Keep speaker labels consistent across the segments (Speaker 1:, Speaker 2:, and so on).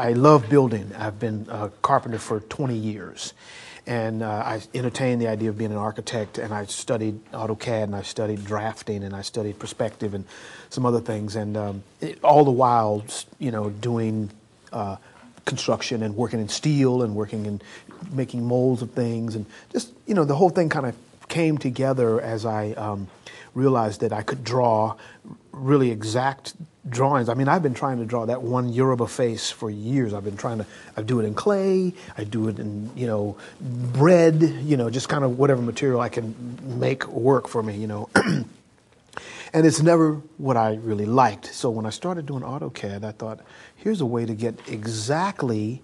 Speaker 1: I love building. I've been a carpenter for 20 years. And I entertained the idea of being an architect, and I studied AutoCAD, and I studied drafting, and I studied perspective and some other things. And all the while, you know, doing construction and working in steel and working in making molds of things. And just, you know, the whole thing kind of came together as I realized that I could draw really exact drawings. I mean, I've been trying to draw that one Yoruba face for years. I've been trying to, I do it in clay, I do it in, you know, bread, you know, just kind of whatever material I can make work for me, you know. And it's never what I really liked. So when I started doing AutoCAD, I thought, here's a way to get exactly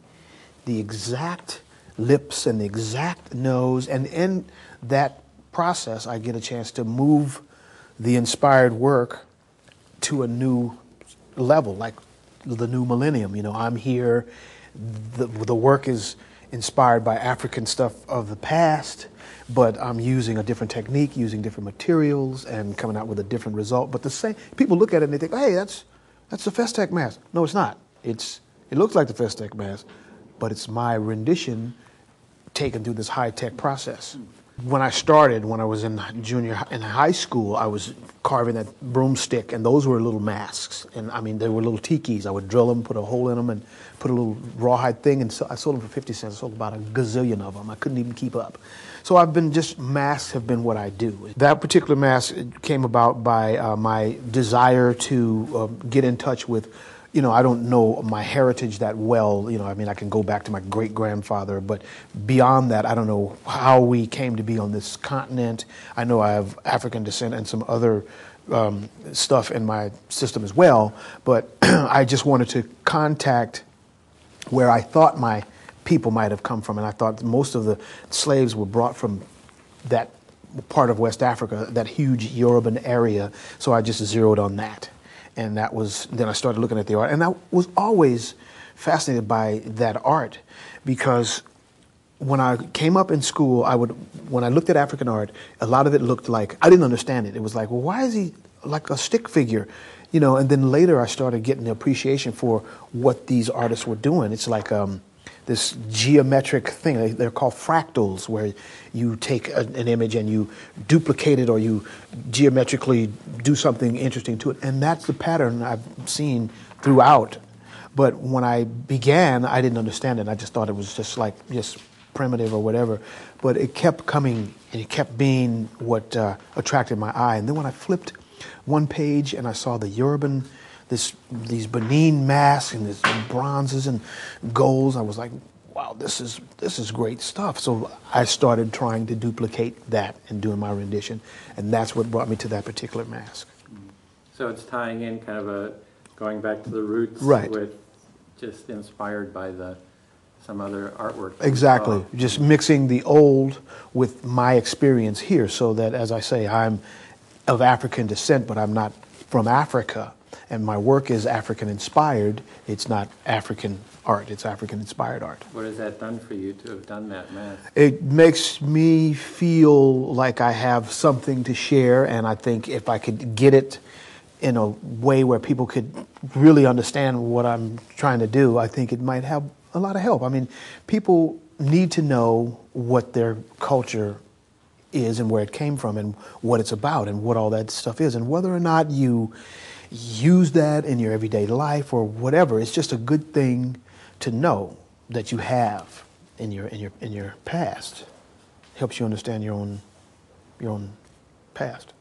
Speaker 1: the exact lips and the exact nose. And in that process, I get a chance to move the inspired work to a new level, like the new millennium. You know, I'm here, the work is inspired by African stuff of the past, but I'm using a different technique, using different materials, and coming out with a different result. But the same, people look at it and they think, hey, that's the Festech mask. No, it's not. It looks like the Festech mask, but it's my rendition taken through this high-tech process. When I started, when I was in high school, I was carving that broomstick, and those were little masks. And I mean, they were little tikis. I would drill them, put a hole in them, and put a little rawhide thing. And so I sold them for 50 cents. I sold about a gazillion of them. I couldn't even keep up. So masks have been what I do. That particular mask came about by my desire to get in touch with, you know, I don't know my heritage that well. You know, I mean, I can go back to my great-grandfather, but beyond that, I don't know how we came to be on this continent. I know I have African descent and some other stuff in my system as well, but I just wanted to contact where I thought my people might have come from, and I thought most of the slaves were brought from that part of West Africa, that huge Yoruban area, so I just zeroed on that. And that was, then I started looking at the art. And I was always fascinated by that art, because when I came up in school, when I looked at African art, a lot of it looked like, I didn't understand it. It was like, well, why is he like a stick figure? You know, and then later I started getting the appreciation for what these artists were doing. It's like this geometric thing. They're called fractals, where you take an image and you duplicate it, or you geometrically do something interesting to it. And that's the pattern I've seen throughout. But when I began, I didn't understand it. I just thought it was just primitive or whatever. But it kept coming, and it kept being what attracted my eye. And then when I flipped one page and I saw the Yoruban, these Benin masks and these bronzes and golds, I was like, wow, this is great stuff. So I started trying to duplicate that and doing my rendition, and that's what brought me to that particular mask.
Speaker 2: So it's tying in kind of going back to the roots,
Speaker 1: right,
Speaker 2: with just inspired by some other artwork.
Speaker 1: Exactly, just mixing the old with my experience here, so that, as I say, I'm of African descent, but I'm not from Africa. And my work is African-inspired. It's not African art. It's African-inspired art.
Speaker 2: What has that done for you to have done that mask?
Speaker 1: It makes me feel like I have something to share, and I think if I could get it in a way where people could really understand what I'm trying to do, I think it might have a lot of help. I mean, people need to know what their culture is and where it came from and what it's about and what all that stuff is, and whether or not you use that in your everyday life or whatever. It's just a good thing to know that you have in your past. Helps you understand your own past.